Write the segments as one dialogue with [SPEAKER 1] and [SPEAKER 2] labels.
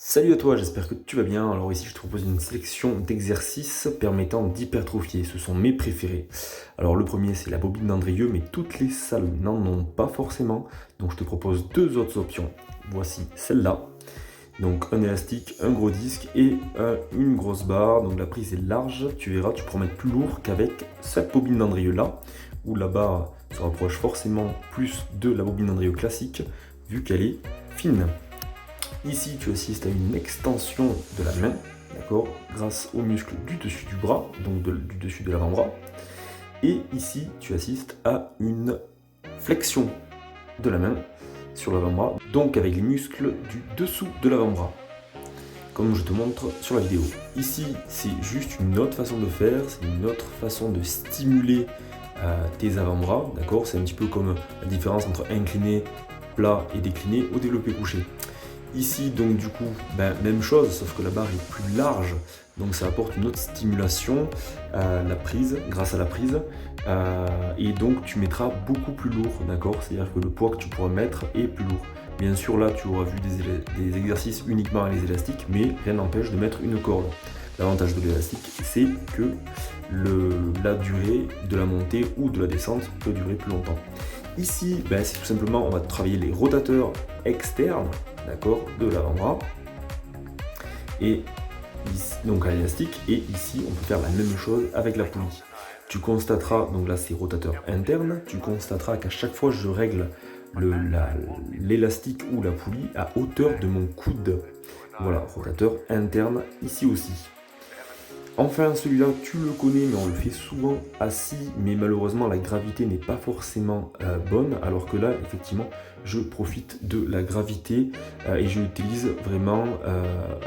[SPEAKER 1] Salut à toi, j'espère que tu vas bien. Alors ici je te propose une sélection d'exercices permettant d'hypertrophier. Ce sont mes préférés. Alors le premier c'est la bobine d'Andrieux, mais toutes les salles n'en ont pas forcément. Donc je te propose deux autres options. Voici celle-là. Donc un élastique, un gros disque et une grosse barre. Donc la prise est large, tu verras, tu pourras mettre plus lourd qu'avec cette bobine d'Andrieux là, où la barre se rapproche forcément plus de la bobine d'Andrieux classique, vu qu'elle est fine. Ici, tu assistes à une extension de la main, d'accord, grâce aux muscles du dessus du bras, donc du dessus de l'avant-bras. Et ici, tu assistes à une flexion de la main sur l'avant-bras, donc avec les muscles du dessous de l'avant-bras, comme je te montre sur la vidéo. Ici, c'est juste une autre façon de faire, c'est une autre façon de stimuler tes avant-bras, d'accord. C'est un petit peu comme la différence entre incliné, plat et décliné au développé couché. Ici, donc du coup, même chose, sauf que la barre est plus large, donc ça apporte une autre stimulation à la prise, grâce à la prise, et donc tu mettras beaucoup plus lourd, d'accord. C'est-à-dire que le poids que tu pourras mettre est plus lourd. Bien sûr, là, tu auras vu des exercices uniquement avec les élastiques, mais rien n'empêche de mettre une corde. L'avantage de l'élastique, c'est que la durée de la montée ou de la descente peut durer plus longtemps. Ici, c'est tout simplement, on va travailler les rotateurs externes, d'accord, de l'avant-bras, et ici, donc à l'élastique, et ici, on peut faire la même chose avec la poulie. Tu constateras, donc là c'est rotateur interne, tu constateras qu'à chaque fois je règle l'élastique ou la poulie à hauteur de mon coude. Voilà, rotateur interne ici aussi. Enfin, celui-là, tu le connais, mais on le fait souvent assis, mais malheureusement, la gravité n'est pas forcément bonne, alors que là, effectivement, je profite de la gravité et je l'utilise vraiment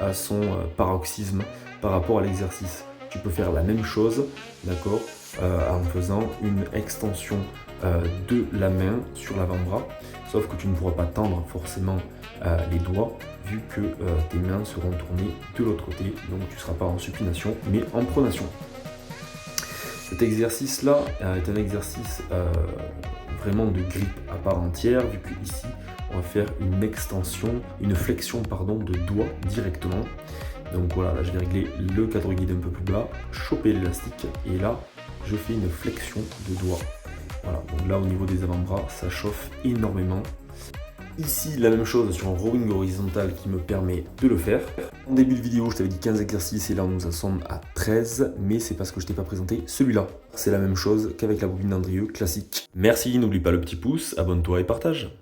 [SPEAKER 1] à son paroxysme par rapport à l'exercice. Tu peux faire la même chose, d'accord, en faisant une extension de la main sur l'avant-bras, sauf que tu ne pourras pas tendre forcément les doigts, vu que tes mains seront tournées de l'autre côté, donc tu ne seras pas en supination, mais en pronation. Cet exercice-là est un exercice vraiment de grippe à part entière, vu que ici, on va faire une extension, une flexion, pardon, de doigts directement. Donc voilà, là je vais régler le cadre guide un peu plus bas, choper l'élastique, et là, je fais une flexion de doigts. Voilà, donc là au niveau des avant-bras, ça chauffe énormément. Ici, la même chose sur un rowing horizontal qui me permet de le faire. En début de vidéo, je t'avais dit 15 exercices et là, nous en sommes à 13, mais c'est parce que je t'ai pas présenté celui-là. C'est la même chose qu'avec la bobine d'Andrieux classique. Merci, n'oublie pas le petit pouce, abonne-toi et partage.